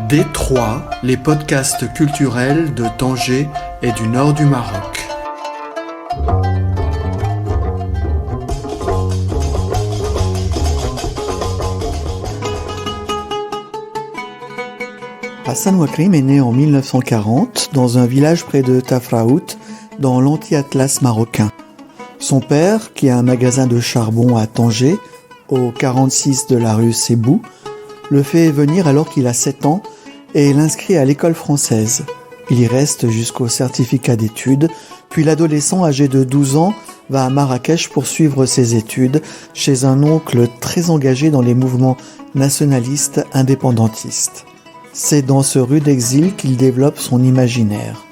D3, les podcasts culturels de Tanger et du nord du Maroc. Hassan Wakrim est né en 1940 dans un village près de Tafraout, dans l'anti-Atlas marocain. Son père, qui a un magasin de charbon à Tanger, au 46 de la rue Sebou, le fait venir alors qu'il a 7 ans et l'inscrit à l'école française. Il y reste jusqu'au certificat d'études, puis l'adolescent âgé de 12 ans va à Marrakech pour suivre ses études chez un oncle très engagé dans les mouvements nationalistes indépendantistes. C'est dans ce rude exil qu'il développe son imaginaire.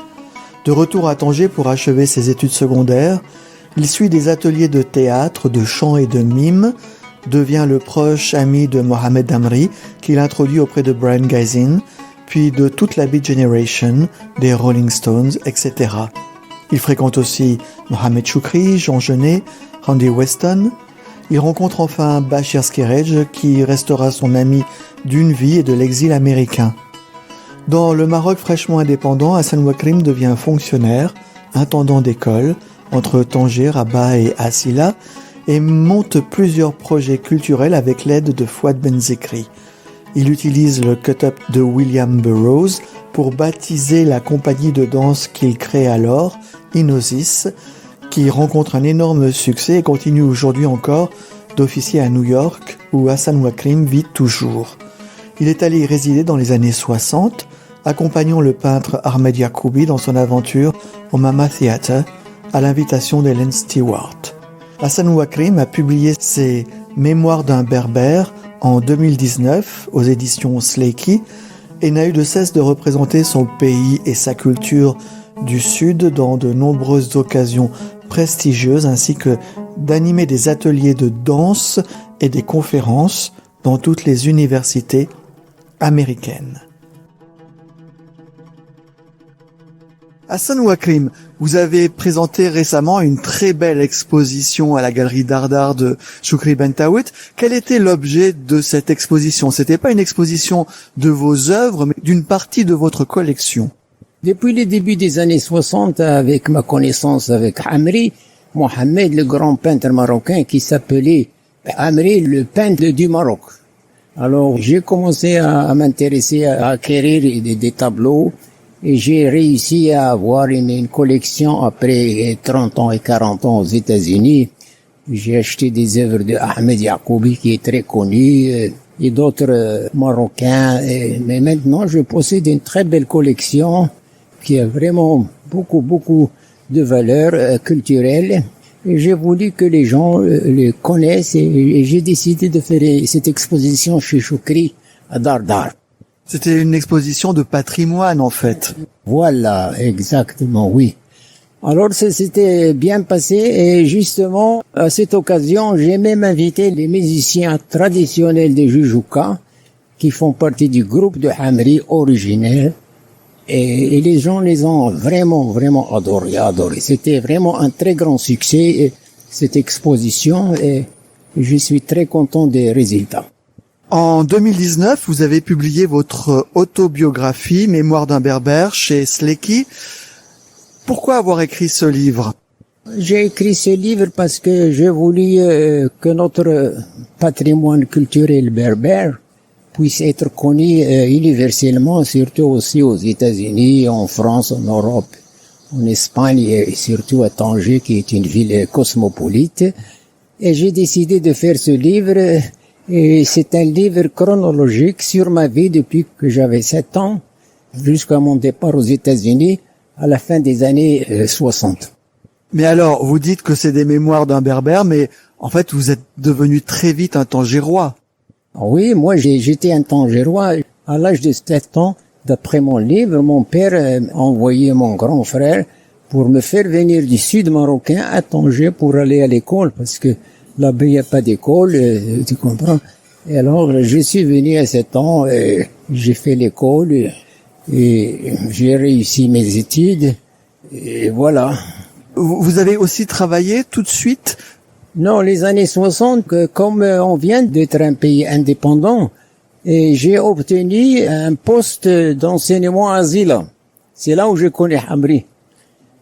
De retour à Tanger pour achever ses études secondaires, il suit des ateliers de théâtre, de chant et de mime, devient le proche ami de Mohamed Amri, qu'il introduit auprès de Brian Gysin, puis de toute la Beat Generation, des Rolling Stones, etc. Il fréquente aussi Mohamed Choukri, Jean Genet, Randy Weston. Il rencontre enfin Bachir Skerej, qui restera son ami d'une vie et de l'exil américain. Dans le Maroc fraîchement indépendant, Hassan Wakrim devient fonctionnaire, intendant d'école, entre Tanger, Rabat et Asila, et monte plusieurs projets culturels avec l'aide de Fouad Benzekri. Il utilise le cut-up de William Burroughs pour baptiser la compagnie de danse qu'il crée alors, Inosis, qui rencontre un énorme succès et continue aujourd'hui encore d'officier à New York, où Hassan Wakrim vit toujours. Il est allé y résider dans les années 60, accompagnant le peintre Ahmed Yacoubi dans son aventure au Mama Theatre, à l'invitation d'Hélène Stewart. Hassan Wakrim a publié ses Mémoires d'un berbère en 2019 aux éditions Sleki et n'a eu de cesse de représenter son pays et sa culture du Sud dans de nombreuses occasions prestigieuses ainsi que d'animer des ateliers de danse et des conférences dans toutes les universités américaines. Hassan Wakrim, vous avez présenté récemment une très belle exposition à la galerie Dardar de Choukri Bentaout. Quel était l'objet de cette exposition? C'était pas une exposition de vos œuvres, mais d'une partie de votre collection. Depuis le début des années 60, avec ma connaissance avec Amri, Mohamed, le grand peintre marocain qui s'appelait Amri, le peintre du Maroc. Alors, j'ai commencé à m'intéresser à acquérir des tableaux. Et j'ai réussi à avoir une collection après 30 ans et 40 ans aux États-Unis. J'ai acheté des œuvres de Ahmed Yacoubi qui est très connu et d'autres Marocains. Mais maintenant, je possède une très belle collection qui a vraiment beaucoup de valeur culturelle. Et j'ai voulu que les gens le connaissent et j'ai décidé de faire cette exposition chez Choukri à Dardar. C'était une exposition de patrimoine, en fait. Voilà, exactement, oui. Alors, ça s'était bien passé et justement, à cette occasion, j'ai même invité les musiciens traditionnels de Jujuka qui font partie du groupe de Hamri originel et les gens les ont vraiment adoré. C'était vraiment un très grand succès, cette exposition, et je suis très content des résultats. En 2019, vous avez publié votre autobiographie, Mémoires d'un berbère, chez Sleki. Pourquoi avoir écrit ce livre? J'ai écrit ce livre parce que je voulais que notre patrimoine culturel berbère puisse être connu universellement, surtout aussi aux États-Unis, en France, en Europe, en Espagne et surtout à Tanger, qui est une ville cosmopolite. Et j'ai décidé de faire ce livre. Et c'est un livre chronologique sur ma vie depuis que j'avais 7 ans jusqu'à mon départ aux États-Unis à la fin des années 60. Mais alors, vous dites que c'est des mémoires d'un berbère, mais en fait, vous êtes devenu très vite un Tangérois. Oui, moi j'étais un Tangérois. À l'âge de 7 ans, d'après mon livre, mon père a envoyé mon grand frère pour me faire venir du sud marocain à Tanger pour aller à l'école parce que là-bas, il n'y a pas d'école, tu comprends. Et alors, je suis venu à 7 ans, et j'ai fait l'école, et j'ai réussi mes études, et voilà. Vous avez aussi travaillé tout de suite Non, les années 60, comme on vient d'être un pays indépendant, Et j'ai obtenu un poste d'enseignement à Zila. C'est là où je connais Hamri.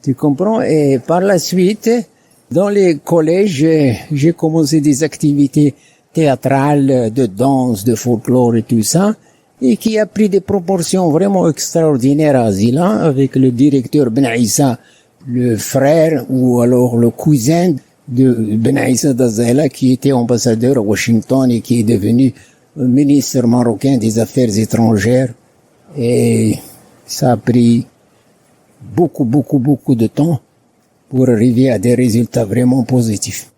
Tu comprends? Et par la suite, dans les collèges, j'ai commencé des activités théâtrales, de danse, de folklore et tout ça, et qui a pris des proportions vraiment extraordinaires à Zila, avec le directeur Ben Issa, le frère ou alors le cousin de Ben Issa d'Azela, qui était ambassadeur à Washington et qui est devenu ministre marocain des Affaires étrangères. Et ça a pris beaucoup de temps pour arriver à des résultats vraiment positifs.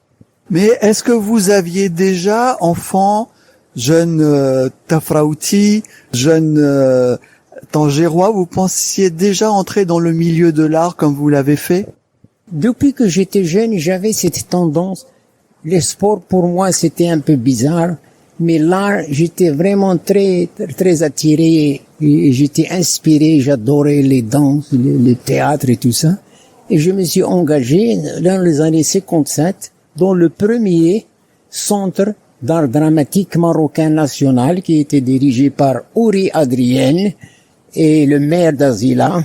Mais est-ce que vous aviez déjà, enfant, jeune Tafraouti, jeune Tangérois, vous pensiez déjà entrer dans le milieu de l'art comme vous l'avez fait? Depuis que j'étais jeune, j'avais cette tendance. Les sports, pour moi, c'était un peu bizarre. Mais l'art, j'étais vraiment très attiré et j'étais inspiré. J'adorais les danses, le théâtre et tout ça. Et je me suis engagé dans les années 57 dans le premier centre d'art dramatique marocain national qui était dirigé par Ouri Adrien et le maire d'Azila,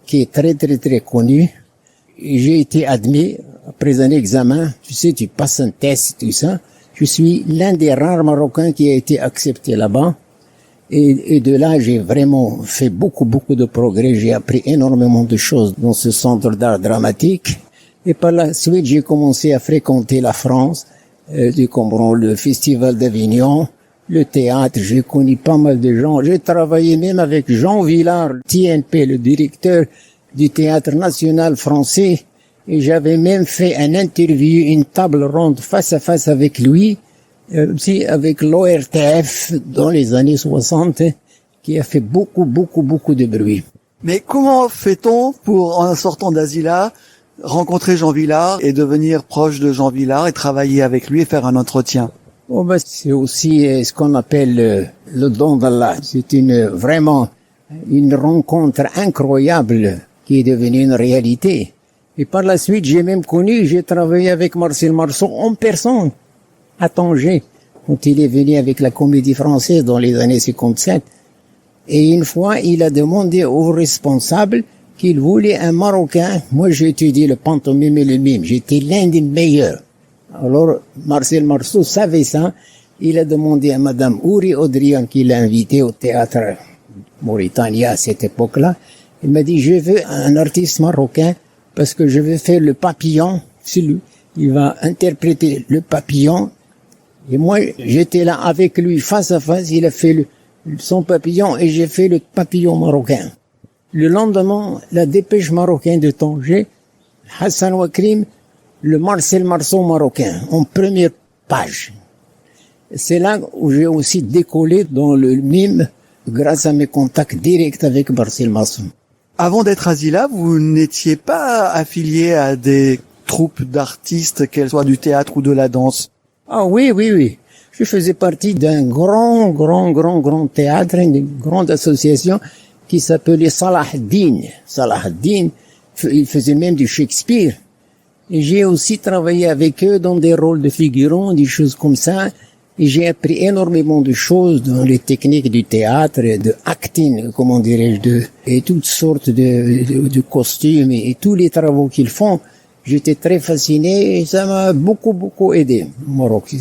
qui est très connu. Et j'ai été admis après un examen. Tu sais, tu passes un test et tout ça. Je suis l'un des rares Marocains qui a été accepté là-bas. Et de là, j'ai vraiment fait beaucoup de progrès. J'ai appris énormément de choses dans ce centre d'art dramatique. Et par la suite, j'ai commencé à fréquenter la France. Tu comprends, le Festival d'Avignon, le théâtre. J'ai connu pas mal de gens. J'ai travaillé même avec Jean Villard, TNP, le directeur du Théâtre National Français. Et j'avais même fait un interview, une table ronde face à face avec lui, aussi avec l'ORTF dans les années 60, qui a fait beaucoup de bruit. Mais comment fait-on pour, en sortant d'Azila, rencontrer Jean Villard et devenir proche de Jean Villard et travailler avec lui et faire un entretien? Oh ben, c'est aussi ce qu'on appelle le don d'Allah. C'est vraiment une rencontre incroyable qui est devenue une réalité. Et par la suite, j'ai travaillé avec Marcel Marceau en personne, à Tanger, quand il est venu avec la Comédie Française dans les années 57. Et une fois, il a demandé aux responsables qu'il voulait un Marocain. Moi, j'ai étudié le pantomime et le mime. J'étais l'un des meilleurs. Alors, Marcel Marceau savait ça. Il a demandé à Madame Ouri Odrian, qui l'a invité au théâtre Mauritania à cette époque-là. Il m'a dit, je veux un artiste marocain parce que je veux faire le papillon. C'est lui. Il va interpréter le papillon. Et moi, j'étais là avec lui face à face. Il a fait son papillon et j'ai fait le papillon marocain. Le lendemain, la dépêche marocaine de Tanger, Hassan Wakrim, le Marcel Marceau marocain, en première page. C'est là où j'ai aussi décollé dans le mime grâce à mes contacts directs avec Marcel Marceau. Avant d'être à Zila, vous n'étiez pas affilié à des troupes d'artistes, qu'elles soient du théâtre ou de la danse? Ah oui. Je faisais partie d'un grand théâtre, une grande association qui s'appelait Salah ad-Din. Salah ad-Din, il faisait même du Shakespeare. Et j'ai aussi travaillé avec eux dans des rôles de figurants, des choses comme ça. Et j'ai appris énormément de choses dans les techniques du théâtre, de acting, comment dirais-je, et toutes sortes de costumes et tous les travaux qu'ils font. J'étais très fasciné et ça m'a beaucoup aidé au Maroc.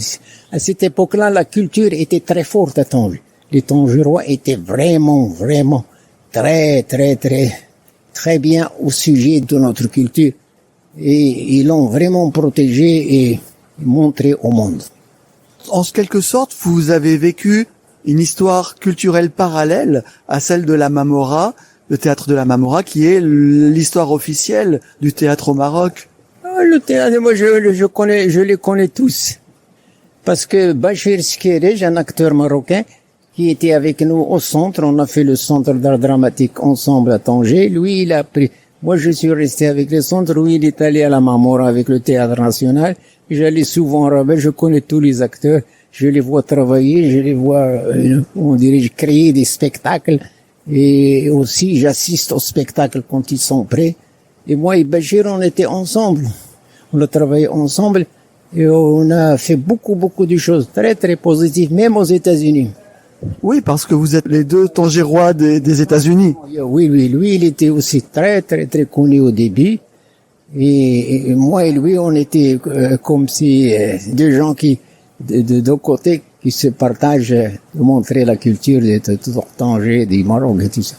À cette époque-là, la culture était très forte à Tanger. Les Tangérois étaient vraiment très bien au sujet de notre culture. Et ils l'ont vraiment protégé et montré au monde. En quelque sorte, vous avez vécu une histoire culturelle parallèle à celle de la Mamora, le théâtre de la Mamora, qui est l'histoire officielle du théâtre au Maroc. Le théâtre, moi, je les connais tous. Parce que Bachir Skerej, un acteur marocain, qui était avec nous au centre, on a fait le centre d'art dramatique ensemble à Tanger. Lui, il a pris, moi, je suis resté avec le centre. Lui, il est allé à la Mamora avec le théâtre national. J'allais souvent à Rabat, je connais tous les acteurs. Je les vois travailler, je les vois, créer des spectacles. Et aussi, j'assiste aux spectacles quand ils sont prêts. Et moi et Bachir, on était ensemble. On a travaillé ensemble et on a fait beaucoup de choses très positives, même aux États-Unis. Oui, parce que vous êtes les deux Tangérois des États-Unis. Oui, lui, il était aussi très, très, très connu au début. Et moi et lui, on était comme si deux gens qui, de deux côtés, qui se partagent de montrer la culture de Tanger, du Maroc et tout ça.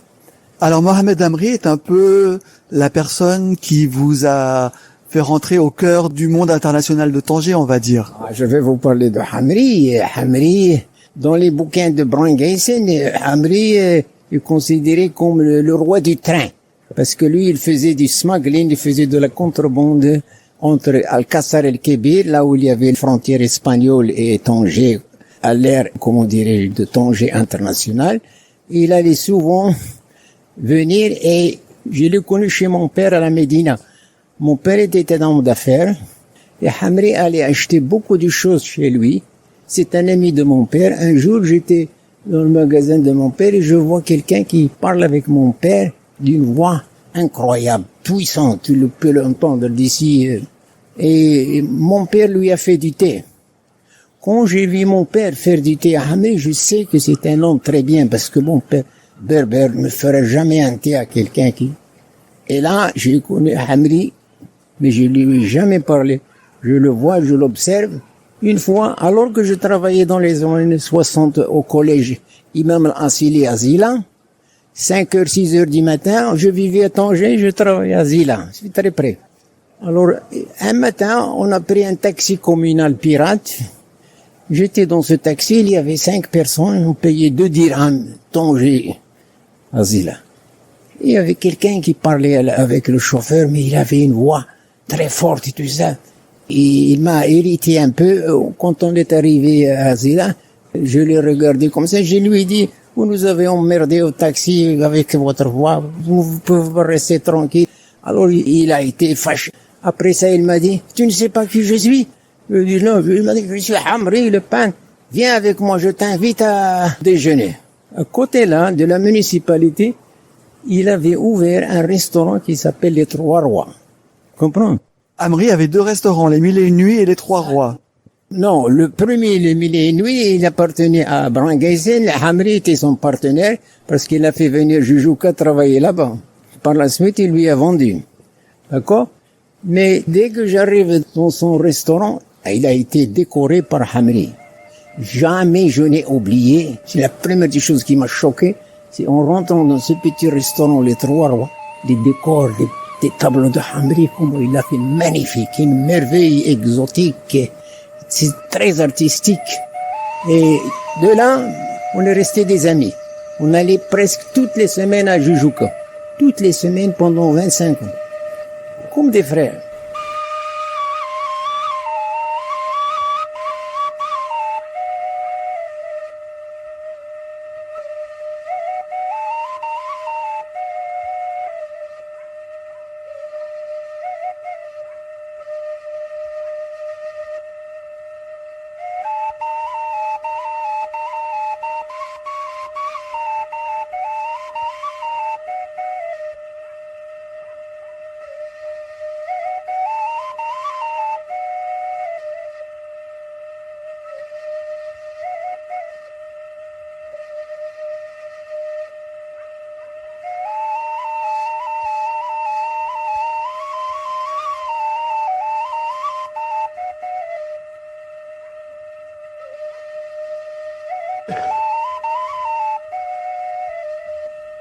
Alors Mohamed Amri est un peu la personne qui vous a fait rentrer au cœur du monde international de Tanger, on va dire. Je vais vous parler de Hamri. Hamri, dans les bouquins de Brian Gayson, Hamri est considéré comme le roi du train. Parce que lui, il faisait du smuggling, il faisait de la contrebande entre Alcázar et le Kébir, là où il y avait la frontière espagnole et Tanger, à l'ère, comment dirais-je, de Tanger international. Il allait souvent venir et je l'ai connu chez mon père à la Médina. Mon père était un homme d'affaires et Hamri allait acheter beaucoup de choses chez lui. C'est un ami de mon père. Un jour, j'étais dans le magasin de mon père et je vois quelqu'un qui parle avec mon père d'une voix incroyable, puissante. Tu peux l'entendre d'ici. Et mon père lui a fait du thé. Quand j'ai vu mon père faire du thé à Hamri, je sais que c'est un homme très bien parce que mon père berbère ne ferait jamais un thé à quelqu'un qui... Et là, j'ai connu Hamri, mais je lui ai jamais parlé. Je le vois, je l'observe. Une fois, alors que je travaillais dans les années 60 au collège Imam Al-Asili à Zila, 5h, 6h du matin, je vivais à Tanger, je travaillais à Zila. C'est très près. Alors, un matin, on a pris un taxi communal pirate. J'étais dans ce taxi, il y avait 5 personnes, on payait 2 dirhams, Tanger, à Zila. Il y avait quelqu'un qui parlait avec le chauffeur, mais il avait une voix très forte et tout ça. Et il m'a irrité un peu. Quand on est arrivé à Zila, je l'ai regardé comme ça, je lui ai dit, vous nous avez emmerdé au taxi avec votre voix, vous pouvez rester tranquille. Alors il a été fâché. Après ça, il m'a dit, tu ne sais pas qui je suis? Je lui ai dit, non, il m'a dit, je suis Hamri, le peintre. Viens avec moi, je t'invite à déjeuner. À côté là, de la municipalité, il avait ouvert un restaurant qui s'appelle les Trois Rois. Comprends? Amri avait 2 restaurants, les Mille et une Nuits et les Trois Rois. Non, le premier, les Mille et une Nuits, il appartenait à Brian Gayson. Hamri était son partenaire parce qu'il a fait venir Jujuka travailler là-bas. Par la suite, il lui a vendu. D'accord? Mais dès que j'arrive dans son restaurant, il a été décoré par Hamri. Jamais je n'ai oublié. C'est la première des choses qui m'a choqué. C'est en rentrant dans ce petit restaurant, les Trois Rois, les décors, des tableaux de Hamri, comment il a fait magnifique, une merveille exotique. C'est très artistique. Et de là, on est resté des amis. On allait presque toutes les semaines à Jujuka. Toutes les semaines pendant 25 ans. Comme des frères.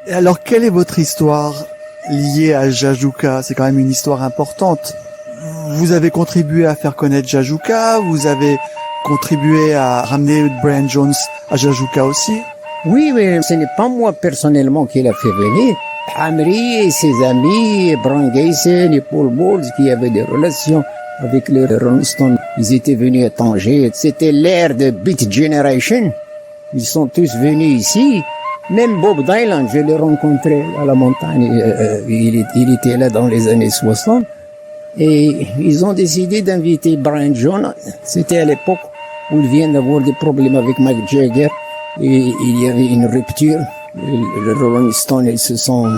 Et alors, quelle est votre histoire liée à Jajuka? C'est quand même une histoire importante. Vous avez contribué à faire connaître Jajuka, vous avez contribué à ramener Brian Jones à Jajuka aussi. Oui, mais ce n'est pas moi personnellement qui l'a fait venir. Hamri et ses amis, Brian Gayson et Paul Bowles, qui avaient des relations avec les Rolling Stones. Ils étaient venus à Tanger. C'était l'ère de Beat Generation. Ils sont tous venus ici. Même Bob Dylan, je l'ai rencontré à la montagne. Il était là dans les années 60. Et ils ont décidé d'inviter Brian Jones. C'était à l'époque où il vient d'avoir des problèmes avec Mick Jagger. Et il y avait une rupture. Les Rolling Stones, ils se sont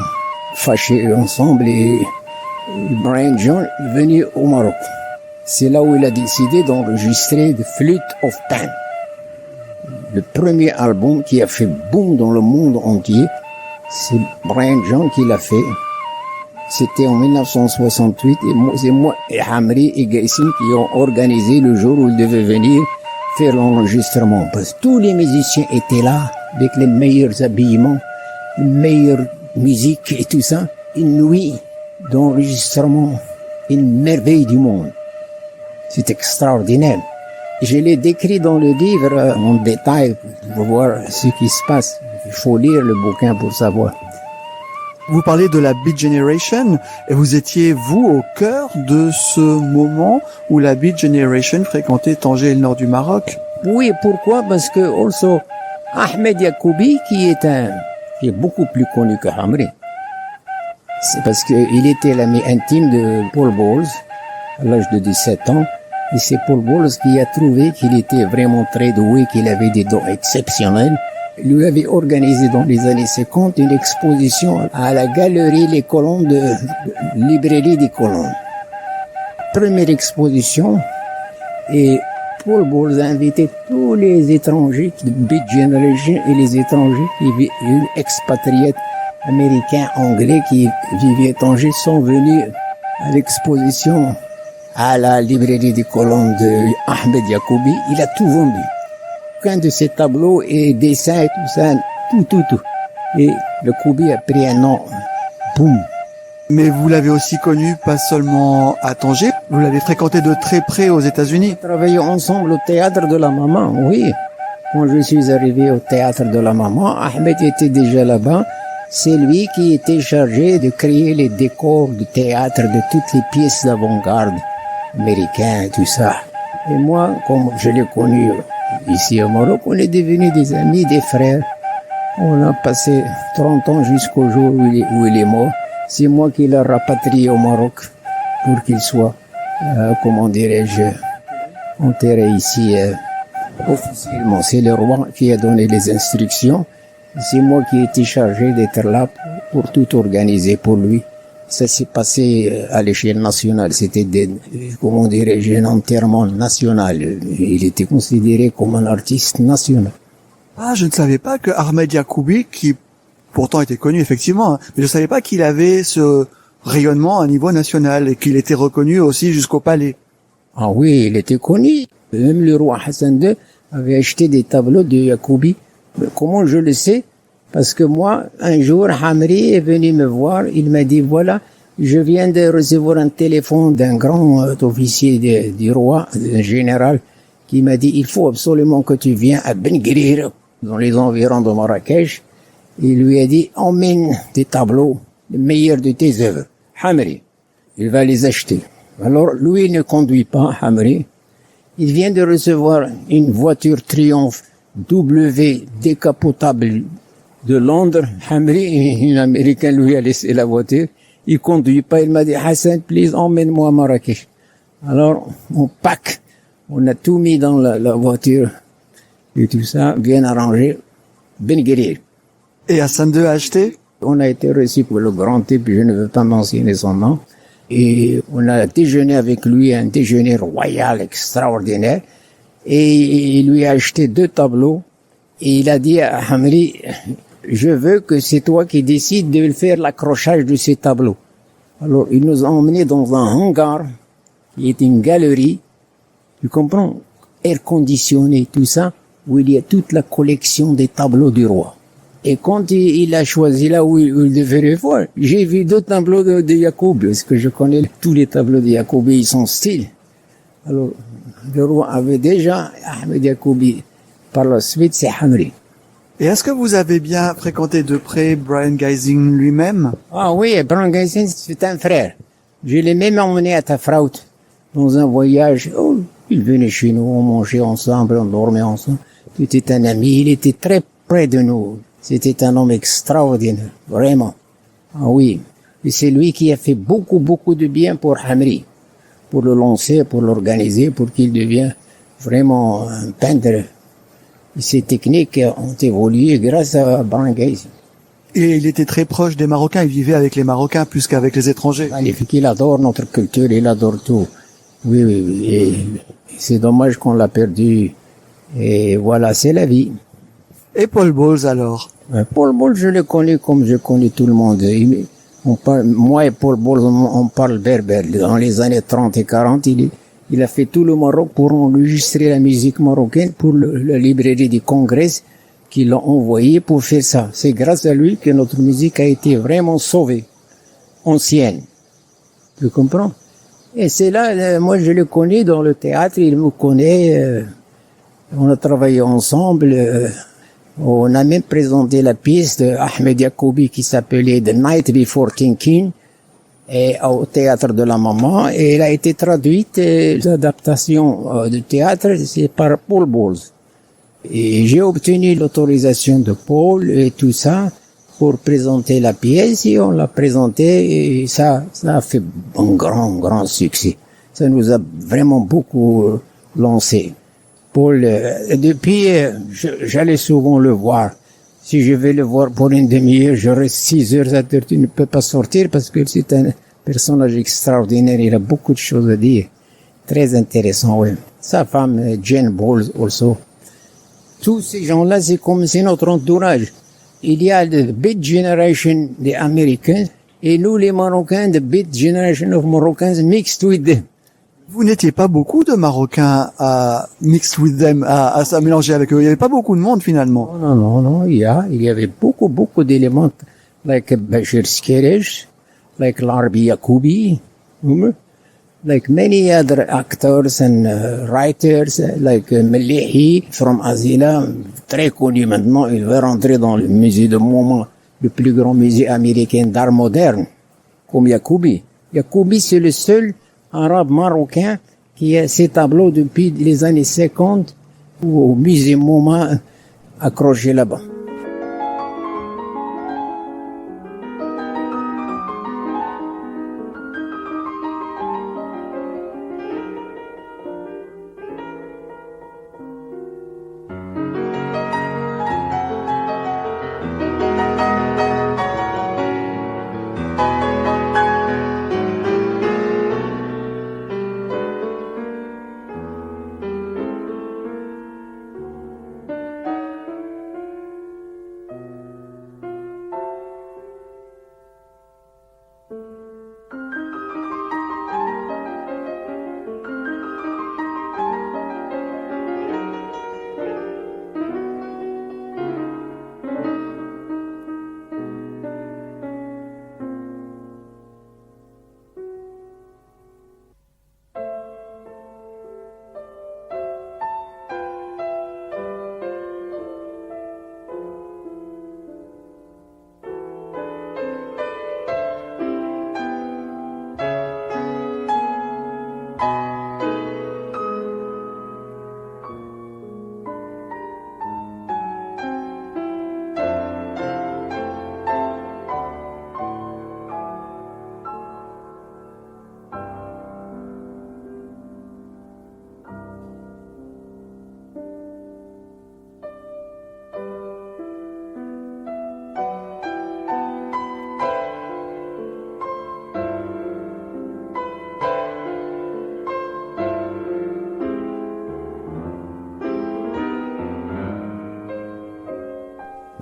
fâchés ensemble. Et Brian Jones est venu au Maroc. C'est là où il a décidé d'enregistrer The Flute of Pan. Le premier album qui a fait boom dans le monde entier, c'est Brian John qui l'a fait. C'était en 1968 et c'est moi et Hamri et Gaïsine qui ont organisé le jour où il devait venir faire l'enregistrement. Parce que tous les musiciens étaient là avec les meilleurs habillements, les meilleures musiques et tout ça. Une nuit d'enregistrement, une merveille du monde. C'est extraordinaire. Je l'ai décrit dans le livre en détail pour voir ce qui se passe. Il faut lire le bouquin pour savoir. Vous parlez de la Beat Generation et vous étiez, vous, au cœur de ce moment où la Beat Generation fréquentait Tanger et le nord du Maroc. Oui, pourquoi? Parce que also Ahmed Yacoubi, qui est beaucoup plus connu que Hamri. C'est parce qu'il était l'ami intime de Paul Bowles à l'âge de 17 ans. Et c'est Paul Bowles qui a trouvé qu'il était vraiment très doué, qu'il avait des dons exceptionnels. Il lui avait organisé dans les années 50 une exposition à la galerie Les Colons de Librairie des Colons. Première exposition, et Paul Bowles a invité tous les étrangers de Beat Generation et les étrangers expatriés américains, anglais qui vivaient à Tanger sont venus à l'exposition à la librairie des colonnes de Ahmed Yacoubi. Il a tout vendu. Aucun de ses tableaux et dessins et tout ça, tout. Et le Koubi a pris un nom. Boum. Mais vous l'avez aussi connu pas seulement à Tanger, vous l'avez fréquenté de très près aux États-Unis. On travaillait ensemble au théâtre de la maman, oui. Quand je suis arrivé au théâtre de la maman, Ahmed était déjà là-bas. C'est lui qui était chargé de créer les décors du théâtre, de toutes les pièces d'avant-garde américaines et tout ça. Et moi, comme je l'ai connu ici au Maroc, on est devenus des amis, des frères. On a passé 30 ans jusqu'au jour où il est mort. C'est moi qui l'ai rapatrié au Maroc pour qu'il soit, comment dirais-je, enterré ici officiellement. C'est le roi qui a donné les instructions. C'est moi qui ai été chargé d'être là pour tout organiser pour lui. Ça s'est passé à l'échelle nationale. C'était comment dirais-je, un enterrement national. Il était considéré comme un artiste national. Ah, je ne savais pas que Ahmed Yacoubi, qui pourtant était connu effectivement, mais je ne savais pas qu'il avait ce rayonnement à niveau national et qu'il était reconnu aussi jusqu'au palais. Ah oui, il était connu. Même le roi Hassan II avait acheté des tableaux de Yacoubi. Comment je le sais? Parce que moi, un jour, Hamri est venu me voir. Il m'a dit, voilà, je viens de recevoir un téléphone d'un grand officier du roi, un général, qui m'a dit, il faut absolument que tu viennes à Ben Gurir, dans les environs de Marrakech. Il lui a dit, emmène tes tableaux, les meilleurs de tes œuvres. Hamri, il va les acheter. Alors, lui ne conduit pas, Hamri. Il vient de recevoir une voiture Triumph W décapotable de Londres. Hamri, un Américain, lui a laissé la voiture. Il conduit pas. Il m'a dit, Hassan, please, emmène-moi à Marrakech. Alors, on pack. On a tout mis dans la voiture. Et tout ça, bien arrangé. Ben Gurir. Et Hassan II a acheté? On a été reçu pour le grand type, je ne veux pas mentionner son nom. Et on a déjeuné avec lui, un déjeuner royal extraordinaire. Et il lui a acheté 2 tableaux. Et il a dit à Hamri, je veux que c'est toi qui décides de faire l'accrochage de ces tableaux. Alors, il nous a emmenés dans un hangar, qui est une galerie, tu comprends, air conditionné, tout ça, où il y a toute la collection des tableaux du roi. Et quand il a choisi là où il devait les voir, j'ai vu 2 tableaux de Yacoubi, parce que je connais tous les tableaux de Yacoubi, ils sont style. Alors, le roi avait déjà Ahmed Yacoubi. Par la suite, c'est Hamri. Et est-ce que vous avez bien fréquenté de près Brian Geising lui-même? Ah oui, Brian Geising, c'est un frère. Je l'ai même emmené à Tafraout, dans un voyage. Oh, il venait chez nous, on mangeait ensemble, on dormait ensemble. C'était un ami, il était très près de nous. C'était un homme extraordinaire, vraiment. Ah oui. Et c'est lui qui a fait beaucoup de bien pour Hamri. Pour le lancer, pour l'organiser, pour qu'il devienne vraiment un peintre. Et ces techniques ont évolué grâce à Brian Geising. Et il était très proche des Marocains, il vivait avec les Marocains plus qu'avec les étrangers. Magnifique, il adore notre culture, il adore tout. Oui. Et c'est dommage qu'on l'a perdu Et voilà, c'est la vie. Et Paul Bowles alors? Paul Bowles, je le connais comme je connais tout le monde. Moi et Paul Bowles, on parle berbère. Dans les années 30 et 40, il a fait tout le Maroc pour enregistrer la musique marocaine pour la librairie du Congrès qui l'a envoyé pour faire ça. C'est grâce à lui que notre musique a été vraiment sauvée, ancienne. Tu comprends? Et c'est là, moi je le connais dans le théâtre, il me connaît, on a travaillé ensemble, on a même présenté la pièce de Ahmed Yacoubi qui s'appelait The Night Before King et au théâtre de la Maman, et elle a été traduite, l'adaptation de théâtre, c'est par Paul Bowles. Et j'ai obtenu l'autorisation de Paul et tout ça pour présenter la pièce, et on l'a présentée, et ça a fait un grand succès. Ça nous a vraiment beaucoup lancé. Paul, depuis, j'allais souvent le voir. Si je vais le voir pour une demi-heure, je reste 6 heures à dire, tu ne peux pas sortir parce que c'est un personnage extraordinaire, il a beaucoup de choses à dire. Très intéressant, oui. Sa femme, Jane Bowles, also. Tous ces gens-là, c'est notre entourage. Il y a the big generation des Américains, et nous, les Marocains, the big generation of Moroccans mixed with them. Vous n'étiez pas beaucoup de Marocains à mixed with them, à se mélanger avec eux. Il n'y avait pas beaucoup de monde finalement. Non. Il y avait beaucoup d'éléments, like Bachir Skerej, like Larbi Yacoubi, like many other actors and writers, like Melihi from Azila, très connu maintenant. Il va rentrer dans le musée de Mouma, le plus grand musée américain d'art moderne, comme Yacoubi. Yacoubi, c'est le seul arabe marocain qui a ses tableaux depuis les années 50 au musée Mouma accroché là-bas.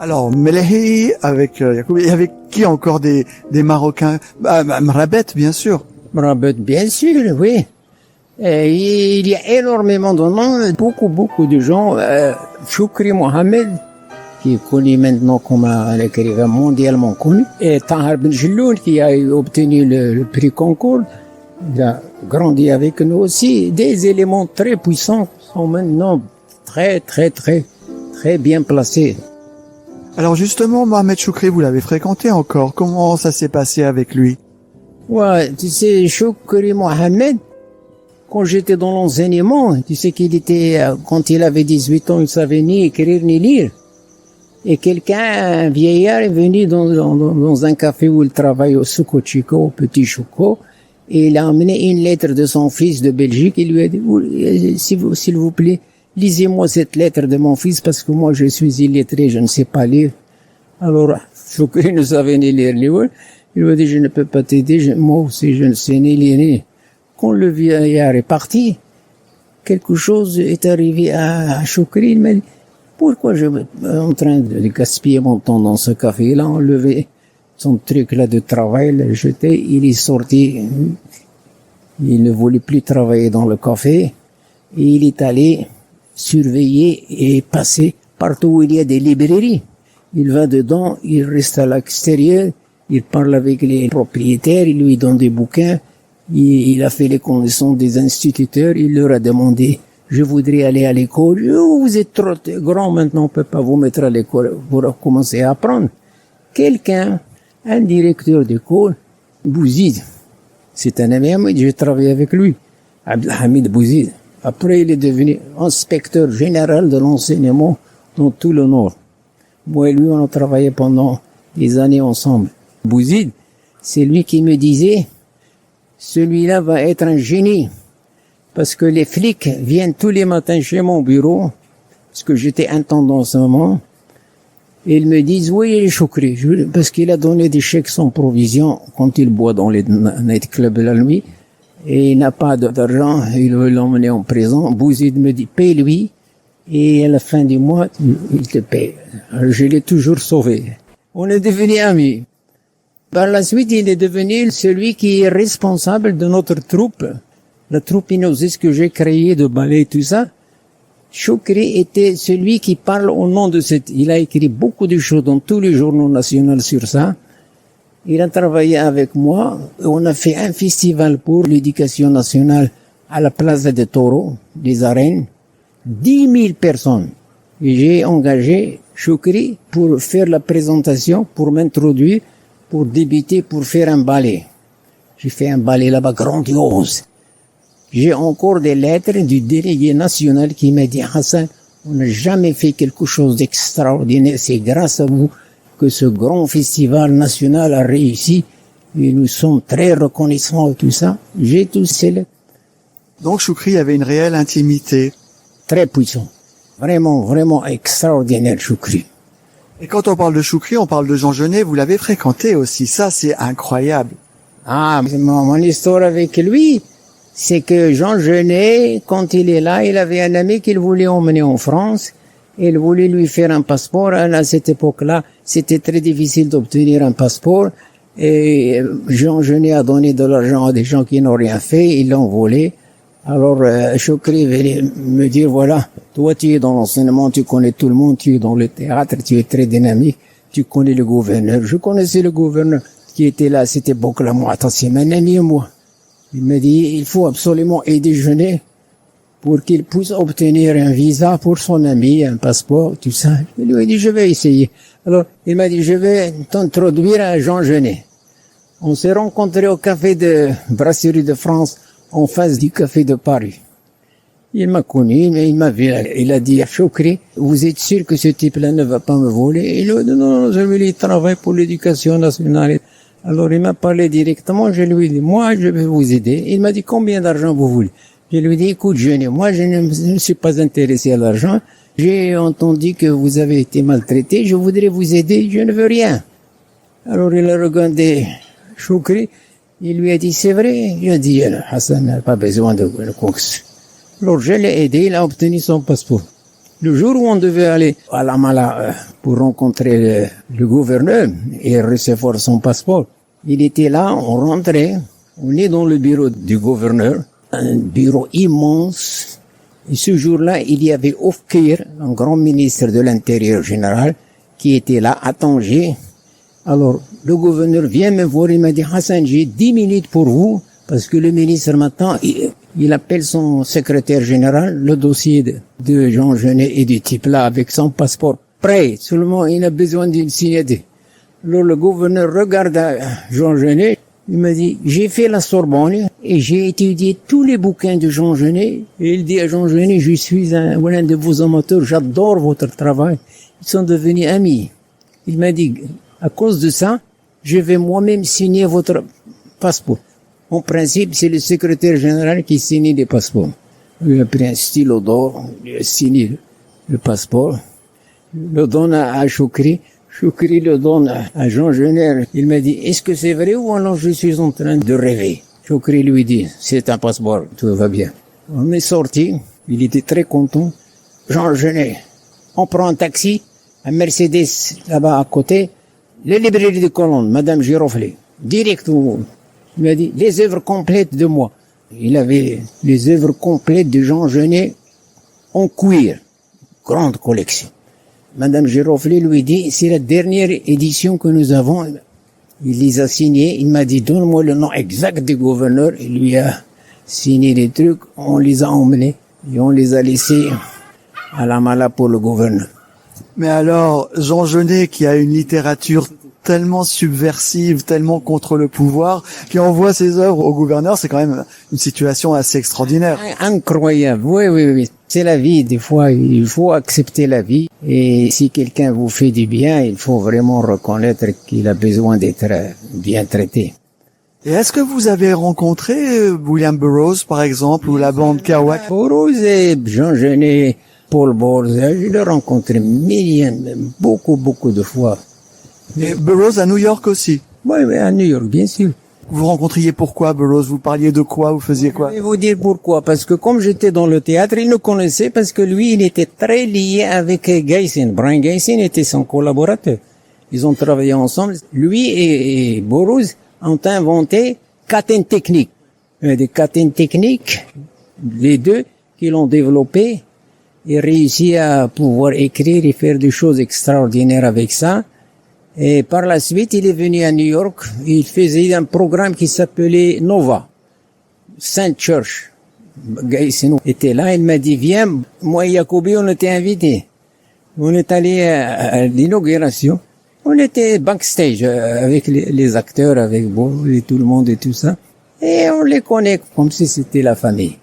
Alors, Melehi avec Yacoubi, et avec qui encore des Marocains? Mrabet, bien sûr. Mrabet, bien sûr, oui. Et il y a énormément de noms, beaucoup de gens. Choukri Mohamed, qui est connu maintenant comme un écrivain mondialement connu, et Tahar Ben Jelloun, qui a obtenu le prix Concorde. Il a grandi avec nous aussi. Des éléments très puissants sont maintenant très bien placés. Alors justement, Mohamed Choukri, vous l'avez fréquenté encore. Comment ça s'est passé avec lui? Ouais, tu sais, Choukri Mohamed, quand j'étais dans l'enseignement, tu sais qu'il était, quand il avait 18 ans, il savait ni écrire ni lire. Et un vieillard est venu dans un café où il travaille au Souko Chico, au Petit Chouko, et il a amené une lettre de son fils de Belgique. Il lui a dit, s'il vous plaît, lisez-moi cette lettre de mon fils parce que moi je suis illettré, je ne sais pas lire. Alors, Choukri ne savait ni lire ni lire. Il lui a dit, je ne peux pas t'aider, moi aussi je ne sais ni lire ni. Quand le vieillard est parti, quelque chose est arrivé à Choukri. Il m'a dit, pourquoi je suis en train de gaspiller mon temps dans ce café? Il a enlevé son truc là de travail, l'a jeté, il est sorti. Il ne voulait plus travailler dans le café. Et il est allé surveiller et passer partout où il y a des librairies. Il va dedans, il reste à l'extérieur, il parle avec les propriétaires, il lui donne des bouquins. Il a fait les connaissances des instituteurs, il leur a demandé, je voudrais aller à l'école. Oh, vous êtes trop grand maintenant, on peut pas vous mettre à l'école pour commencer à apprendre. Quelqu'un, un directeur d'école, Bouzid, c'est un ami à moi, j'ai travaillé avec lui, Abdelhamid Bouzid. Après, il est devenu inspecteur général de l'enseignement dans tout le Nord. Moi et lui, on a travaillé pendant des années ensemble. Bouzid, c'est lui qui me disait, celui-là va être un génie. Parce que les flics viennent tous les matins chez mon bureau, parce que j'étais intendant en ce moment, et ils me disent, oui, il est Choukri, parce qu'il a donné des chèques sans provision quand il boit dans les nightclubs la nuit, et il n'a pas d'argent, il veut l'emmener en prison. Bouzid me dit, paye-lui, et à la fin du mois, il te paye. Alors, je l'ai toujours sauvé. On est devenus amis. Par la suite, il est devenu celui qui est responsable de notre troupe, la troupe Innosis que j'ai créée de ballet et tout ça. Choukri était celui qui parle au nom de cette... Il a écrit beaucoup de choses dans tous les journaux nationaux sur ça. Il a travaillé avec moi. On a fait un festival pour l'éducation nationale à la Plaza de Toro, des arènes. 10 000 personnes. Et j'ai engagé Choukri pour faire la présentation, pour m'introduire, pour débuter, pour faire un ballet. J'ai fait un ballet là-bas grandiose. J'ai encore des lettres du délégué national qui m'a dit, Hassan, on n'a jamais fait quelque chose d'extraordinaire. C'est grâce à vous que ce grand festival national a réussi. Et nous sommes très reconnaissants de tout ça. J'ai tous ces lettres. Donc Choukri avait une réelle intimité. Très puissant. Vraiment, vraiment extraordinaire, Choukri. Et quand on parle de Choukri, on parle de Jean Genet, vous l'avez fréquenté aussi. Ça, c'est incroyable. Ah, mon histoire avec lui, c'est que Jean Genet, quand il est là, il avait un ami qu'il voulait emmener en France. Il voulait lui faire un passeport. À cette époque-là, c'était très difficile d'obtenir un passeport. Et Jean Genet a donné de l'argent à des gens qui n'ont rien fait. Ils l'ont volé. Alors, Choukri venait me dire, voilà, toi tu es dans l'enseignement, tu connais tout le monde, tu es dans le théâtre, tu es très dynamique, tu connais le gouverneur. Je connaissais le gouverneur qui était là à cette époque-là. Moi, attends, c'est mon ami et moi. Il me dit, il faut absolument aider Genet pour qu'il puisse obtenir un visa pour son ami, un passeport, tout ça. Je lui ai dit, je vais essayer. Alors, il m'a dit, je vais t'introduire à Jean Genet. On s'est rencontrés au café de Brasserie de France, en face du café de Paris. Il m'a connu, mais il m'a vu. Il a dit à Choukri, vous êtes sûr que ce type-là ne va pas me voler? Il a dit, non, il travaille pour l'éducation nationale. Alors il m'a parlé directement, je lui ai dit, moi je vais vous aider. Il m'a dit, combien d'argent vous voulez? Je lui ai dit, écoute, moi je ne suis pas intéressé à l'argent. J'ai entendu que vous avez été maltraité, je voudrais vous aider, je ne veux rien. Alors il a regardé Choukri. Il lui a dit, c'est vrai. Il a dit, Hassan n'a pas besoin de quoi que ce soit. Alors je l'ai aidé, il a obtenu son passeport. Le jour où on devait aller à la Mala pour rencontrer le gouverneur et recevoir son passeport, il était là, on rentrait, on est dans le bureau du gouverneur, un bureau immense. Et ce jour-là, il y avait Oufkir, un grand ministre de l'Intérieur général, qui était là à Tanger. Alors, le gouverneur vient me voir, il m'a dit, Hassan, j'ai 10 minutes pour vous, parce que le ministre maintenant, il appelle son secrétaire général, le dossier de Jean Genet et du type là, avec son passeport prêt. Seulement, il a besoin d'une signature. Alors, le gouverneur regarde Jean Genet, il m'a dit, j'ai fait la Sorbonne et j'ai étudié tous les bouquins de Jean Genet. Et il dit à Jean Genet, je suis un de vos amateurs, j'adore votre travail. Ils sont devenus amis. Il m'a dit, à cause de ça, je vais moi-même signer votre passeport. En principe, c'est le secrétaire général qui signe les passeports. Il a pris un stylo d'or, il a signé le passeport, le donne à Choukri. Choukri le donne à Jean Genet. Il m'a dit, est-ce que c'est vrai ou alors je suis en train de rêver? Choukri lui dit, c'est un passeport, tout va bien. On est sorti. Il était très content. Jean Genet, on prend un taxi, un Mercedes là-bas à côté, les librairies de Colombe, Madame Giroflé, direct il m'a dit les œuvres complètes de moi. Il avait les œuvres complètes de Jean Genet en cuir, grande collection. Madame Giroflé lui dit, c'est la dernière édition que nous avons. Il les a signés, il m'a dit, donne-moi le nom exact du gouverneur. Il lui a signé les trucs, on les a emmenés et on les a laissés à la mala pour le gouverneur. Mais alors, Jean Genet, qui a une littérature tellement subversive, tellement contre le pouvoir, qui envoie ses œuvres au gouverneur, c'est quand même une situation assez extraordinaire. Incroyable, oui. C'est la vie, des fois, il faut accepter la vie. Et si quelqu'un vous fait du bien, il faut vraiment reconnaître qu'il a besoin d'être bien traité. Et est-ce que vous avez rencontré William Burroughs, par exemple, ou la bande Kerouac? Burroughs et Jean Genet, Paul Bowles, je l'ai rencontré beaucoup de fois. Et Burroughs à New York aussi? Oui, à New York, bien sûr. Vous rencontriez pourquoi Burroughs? Vous parliez de quoi? Vous faisiez quoi? Je vais vous dire pourquoi. Parce que comme j'étais dans le théâtre, il nous connaissait parce que lui, il était très lié avec Gaysen. Brian Gaysen était son collaborateur. Ils ont travaillé ensemble. Lui et Burroughs ont inventé Caten technique. Des Caten techniques, les deux qui l'ont développé et réussi à pouvoir écrire et faire des choses extraordinaires avec ça. Et par la suite, il est venu à New York. Il faisait un programme qui s'appelait Nova, Saint Church. Gaysen était là. Il m'a dit, viens, moi et Jacobi, on était invités. On est allé à l'inauguration. On était backstage avec les acteurs, avec Bob et tout le monde et tout ça. Et on les connaît comme si c'était la famille.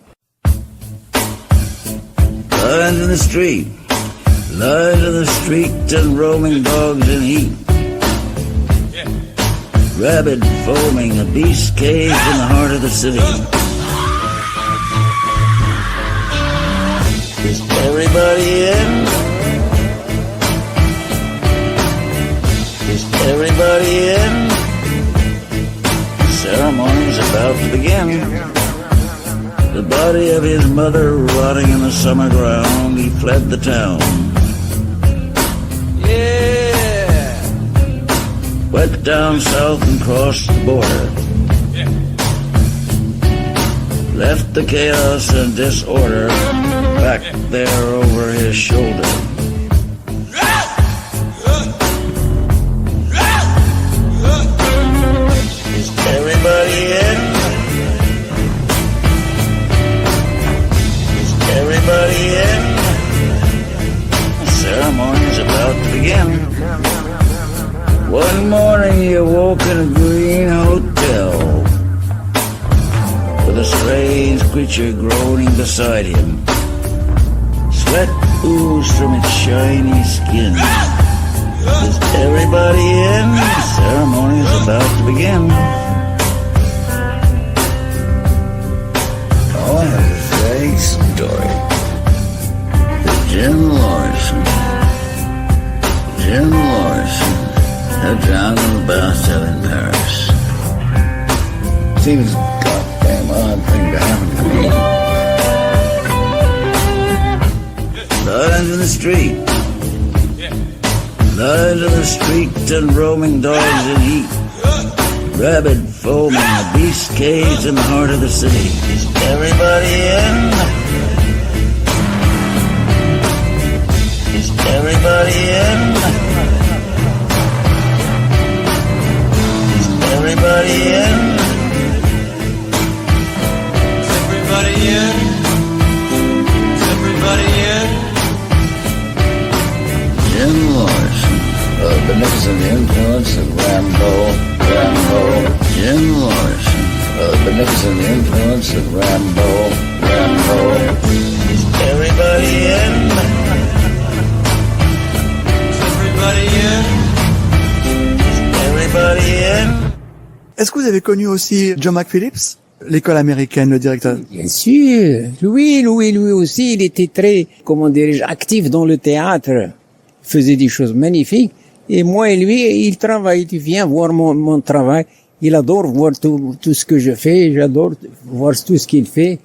Lions in the street, lions in the street and roaming dogs in heat. Rabid foaming, a beast caged in the heart of the city. Is everybody in? Is everybody in? The ceremony's about to begin. The body of his mother rotting in the summer ground, he fled the town. Went down south and crossed the border. Left the chaos and disorder back there over his shoulder. Is everybody in? Is everybody in? The ceremony's about to begin. One morning he awoke in a green hotel with a strange creature groaning beside him. Sweat oozed from its shiny skin. Is everybody in? The ceremony is about to begin. Oh, I have a vague story. Jim Morrison. Jim Morrison. Got drowned in the bathtub in Paris. Seems a goddamn odd thing to happen to me. Lions in the street. Lions in the street and roaming dogs in heat. Rabid foaming, a beast caged in the heart of the city. Is everybody in? Is everybody in? Everybody in? Is everybody in? Is everybody in? Jim Morrison, a beneficent influence of Rambo. Jim Morrison, a beneficent influence of Rambo. Is everybody in? Is everybody in? Is everybody in? Est-ce que vous avez connu aussi John McPhillips, l'école américaine, le directeur? Bien sûr. Lui aussi, il était très, comment dirais-je, actif dans le théâtre. Il faisait des choses magnifiques. Et moi et lui, il travaille. Il vient voir mon travail. Il adore voir tout ce que je fais. J'adore voir tout ce qu'il fait.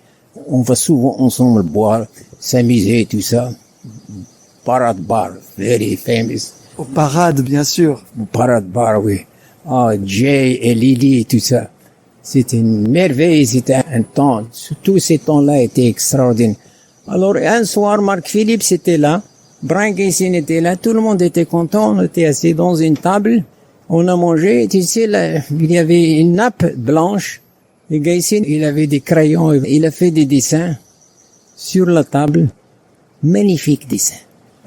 On va souvent ensemble boire. s'amuser, tout ça. Parade Bar, very famous. Aux parades, bien sûr. Parade Bar, oui. Ah, Jay et Lily, tout ça. C'était une merveille, c'était un temps. Tous ces temps-là étaient extraordinaires. Alors, un soir, Mark Phillips était là. Brian Gysin était là. Tout le monde était content. On était assis dans une table. On a mangé. Tu sais, là, il y avait une nappe blanche. Et Gysin, il avait des crayons. Il a fait des dessins sur la table. Magnifique dessin.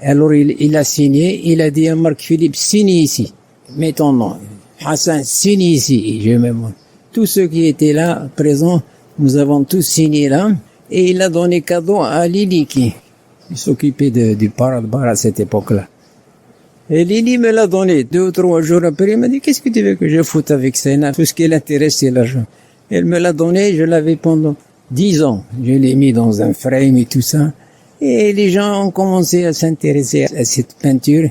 Alors, il a signé. Il a dit à Mark Phillips, signe ici. Mets ton nom. Hassan, signe ici. Je me montre. Tous ceux qui étaient là, présents, nous avons tous signé là. Et il a donné cadeau à Lily qui s'occupait du Parade Bar à cette époque-là. Et Lily me l'a donné 2 ou 3 jours après. Elle m'a dit, qu'est-ce que tu veux que je foute avec ça? Tout ce qui l'intéresse, c'est l'argent. Elle me l'a donné, je l'avais pendant 10 ans. Je l'ai mis dans un frame et tout ça. Et les gens ont commencé à s'intéresser à cette peinture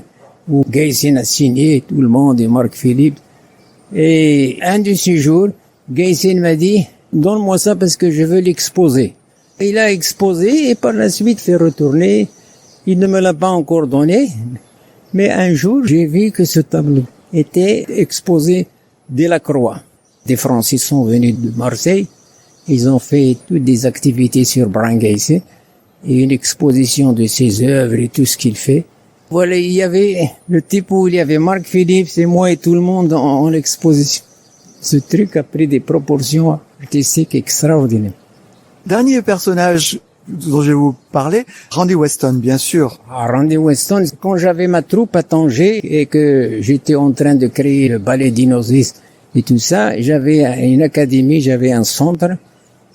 où Gysin a signé, tout le monde, et Mark Phillips. Et un de ces jours, Gysin m'a dit, donne-moi ça parce que je veux l'exposer. Il a exposé et par la suite fait retourner. Il ne me l'a pas encore donné. Mais un jour, j'ai vu que ce tableau était exposé dès la Croix. Des Français sont venus de Marseille. Ils ont fait toutes des activités sur Brian Gysin et une exposition de ses œuvres et tout ce qu'il fait. Voilà, il y avait le type où il y avait Mark Phillips et moi et tout le monde en exposition. Ce truc a pris des proportions artistiques extraordinaires. Dernier personnage dont je vais vous parler, Randy Weston, bien sûr. Ah, Randy Weston, quand j'avais ma troupe à Tanger et que j'étais en train de créer le ballet d'Inosis et tout ça, j'avais une académie, j'avais un centre,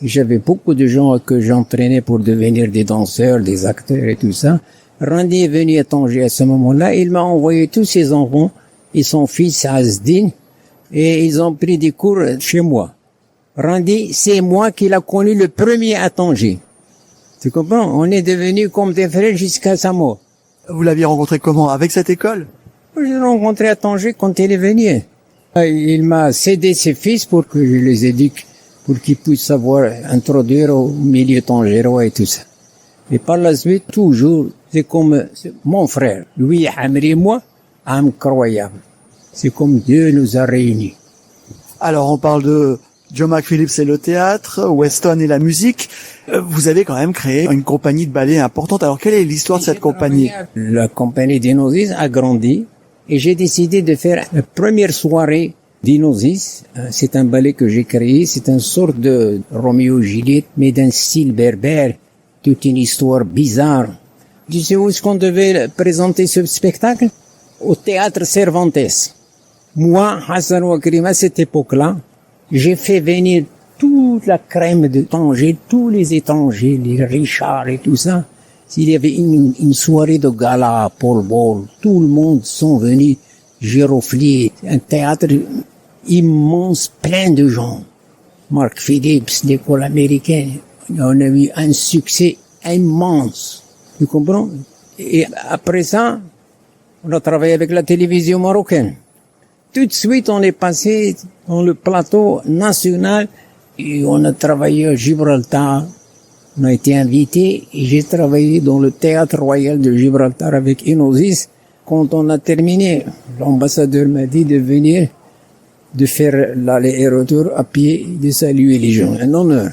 et j'avais beaucoup de gens que j'entraînais pour devenir des danseurs, des acteurs et tout ça. Randy est venu à Tanger à ce moment-là, il m'a envoyé tous ses enfants et son fils Azdin, et ils ont pris des cours chez moi. Randy, c'est moi qui l'a connu le premier à Tanger. Tu comprends? On est devenus comme des frères jusqu'à sa mort. Vous l'aviez rencontré comment? Avec cette école? Je l'ai rencontré à Tanger quand il est venu. Il m'a cédé ses fils pour que je les éduque, pour qu'ils puissent savoir introduire au milieu tangérois et tout ça. Et par la suite, toujours, c'est comme mon frère. Lui, Hamri et moi, incroyable. C'est comme Dieu nous a réunis. Alors, on parle de Joe McPhillips et le théâtre, Weston et la musique. Vous avez quand même créé une compagnie de ballet importante. Alors, quelle est l'histoire de cette compagnie? La compagnie d'Inosis a grandi et j'ai décidé de faire la première soirée d'Inosis. C'est un ballet que j'ai créé. C'est une sorte de Roméo et Juliette, mais d'un style berbère. Toute une histoire bizarre. Tu sais où est-ce qu'on devait présenter ce spectacle? Au théâtre Cervantes. Moi, Hassan Ouakrim, à cette époque-là, j'ai fait venir toute la crème de Tanger, tous les étrangers, les Richard et tout ça. S'il y avait une soirée de gala, Paul Ball, tout le monde sont venus, Giroflier, un théâtre immense, plein de gens. Mark Phillips, l'école américaine, on a eu un succès immense. Tu comprends? Et après ça, on a travaillé avec la télévision marocaine. Tout de suite, on est passé dans le plateau national et on a travaillé à Gibraltar. On a été invité et j'ai travaillé dans le théâtre royal de Gibraltar avec Inosis. Quand on a terminé, l'ambassadeur m'a dit de venir, de faire l'aller et retour à pied, de saluer les gens. Un honneur.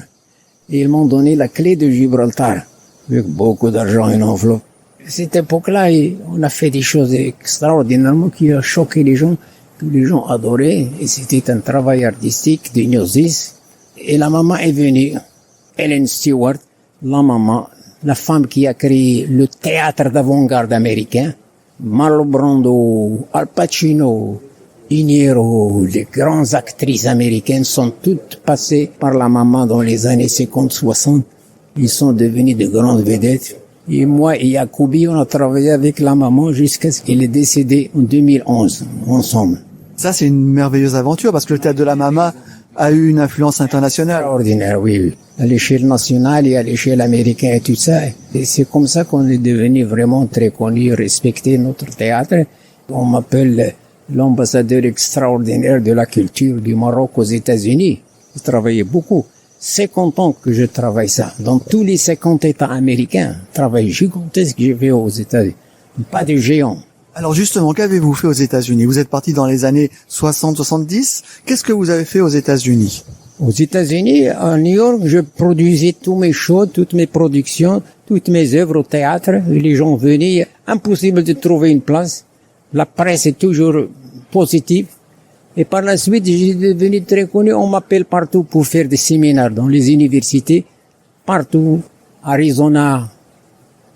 Et ils m'ont donné la clé de Gibraltar avec beaucoup d'argent et une enveloppe. À cette époque-là, on a fait des choses extraordinairement qui ont choqué les gens, que les gens adoraient. Et c'était un travail artistique d'Inosis. Et la maman est venue, Ellen Stewart, la maman, la femme qui a créé le théâtre d'avant-garde américain, Marlon Brando, Al Pacino, De Niro, les grandes actrices américaines sont toutes passées par la maman dans les années 50-60. Ils sont devenus de grandes vedettes. Et moi et Yacoubi, on a travaillé avec la maman jusqu'à ce qu'elle est décédée en 2011, ensemble. Ça, c'est une merveilleuse aventure parce que le théâtre de la Mama a eu une influence internationale. Extraordinaire, oui. À l'échelle nationale et à l'échelle américaine et tout ça. Et c'est comme ça qu'on est devenu vraiment très connu, respecté notre théâtre. On m'appelle l'ambassadeur extraordinaire de la culture du Maroc aux États-Unis. J'ai travaillé beaucoup. 50 ans que je travaille ça. Dans tous les 50 États américains, travail gigantesque que j'ai fait aux États-Unis. Pas de géant. Alors justement, qu'avez-vous fait aux États-Unis? Vous êtes parti dans les années 60-70. Qu'est-ce que vous avez fait aux États-Unis? Aux États-Unis, à New York, je produisais tous mes shows, toutes mes productions, toutes mes œuvres au théâtre. Les gens venaient. Impossible de trouver une place. La presse est toujours positive. Et par la suite, j'ai devenu très connu. On m'appelle partout pour faire des séminaires dans les universités. Partout. Arizona,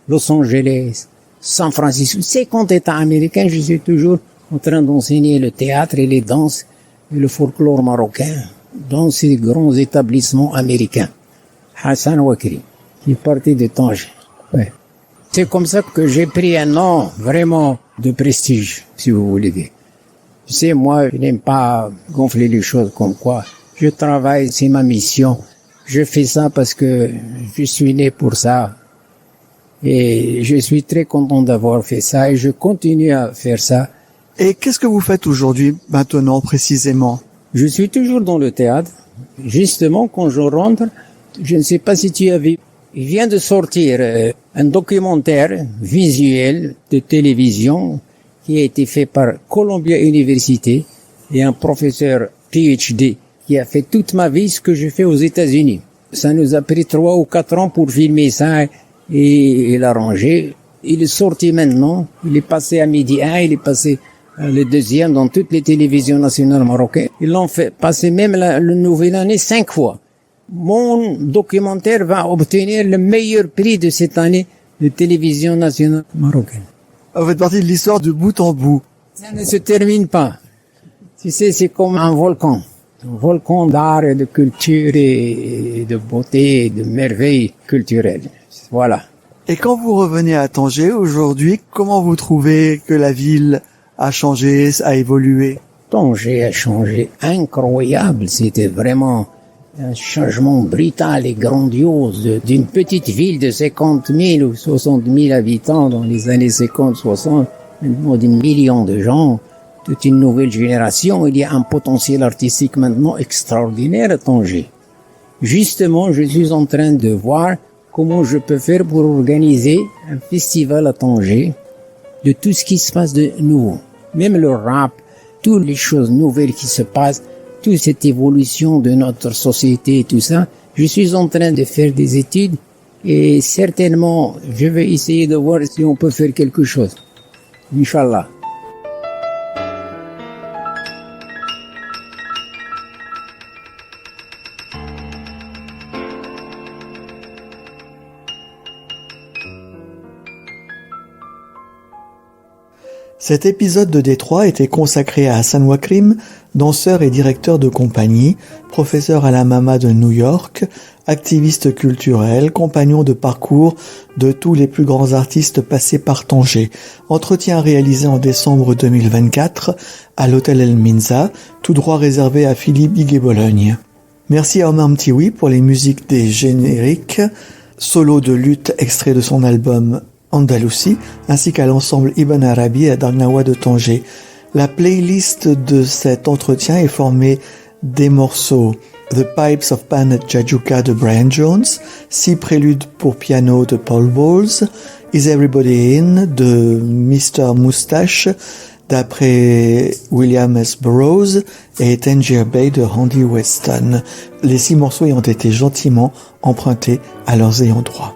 Los Angeles, San Francisco. 50 États américains, je suis toujours en train d'enseigner le théâtre et les danses et le folklore marocain dans ces grands établissements américains. Hassan Wakri, qui est parti de Tanger. Ouais. C'est comme ça que j'ai pris un nom vraiment de prestige, si vous voulez dire. Tu sais, moi, je n'aime pas gonfler les choses comme quoi. Je travaille, c'est ma mission. Je fais ça parce que je suis né pour ça. Et je suis très content d'avoir fait ça et je continue à faire ça. Et qu'est-ce que vous faites aujourd'hui, maintenant, précisément? Je suis toujours dans le théâtre. Justement, quand je rentre, je ne sais pas si tu as vu, il vient de sortir un documentaire visuel de télévision qui a été fait par Columbia University et un professeur PhD qui a fait toute ma vie ce que je fais aux États-Unis. Ça nous a pris 3 ou 4 ans pour filmer ça et l'arranger. Il est sorti maintenant, il est passé à midi 1, il est passé le deuxième dans toutes les télévisions nationales marocaines. Ils l'ont fait passer même le nouvelle année 5 fois. Mon documentaire va obtenir le meilleur prix de cette année de télévision nationale marocaine. Vous faites partie de l'histoire de bout en bout. Ça ne se termine pas. Tu sais, c'est comme un volcan. Un volcan d'art et de culture et de beauté et de merveilles culturelles. Voilà. Et quand vous revenez à Tanger aujourd'hui, comment vous trouvez que la ville a changé, a évolué? Tanger a changé, incroyable. C'était vraiment un changement brutal et grandiose d'une petite ville de 50 000 ou 60 000 habitants dans les années 50-60, maintenant des millions de gens, toute une nouvelle génération. Il y a un potentiel artistique maintenant extraordinaire à Tanger. Justement, je suis en train de voir comment je peux faire pour organiser un festival à Tanger de tout ce qui se passe de nouveau. Même le rap, toutes les choses nouvelles qui se passent, toute cette évolution de notre société et tout ça. Je suis en train de faire des études et certainement je vais essayer de voir si on peut faire quelque chose. Inch'Allah. Cet épisode de Détroit était consacré à Hassan Wakrim, danseur et directeur de compagnie, professeur à la MAMA de New York, activiste culturel, compagnon de parcours de tous les plus grands artistes passés par Tanger. Entretien réalisé en décembre 2024 à l'hôtel El Minza, tout droit réservé à Philippe Higuet-Bologne. Merci à Omar Mtiwi pour les musiques des génériques, solo de lutte extrait de son album Andalousie, ainsi qu'à l'ensemble Ibn Arabi à Darnawa de Tanger. La playlist de cet entretien est formée des morceaux The Pipes of Pan at Jajuka de Brian Jones, 6 préludes pour piano de Paul Bowles, Is Everybody In de Mr. Moustache d'après William S. Burroughs et Tangier Bay de Randy Weston. Les 6 morceaux ayant été gentiment empruntés à leurs ayants droit.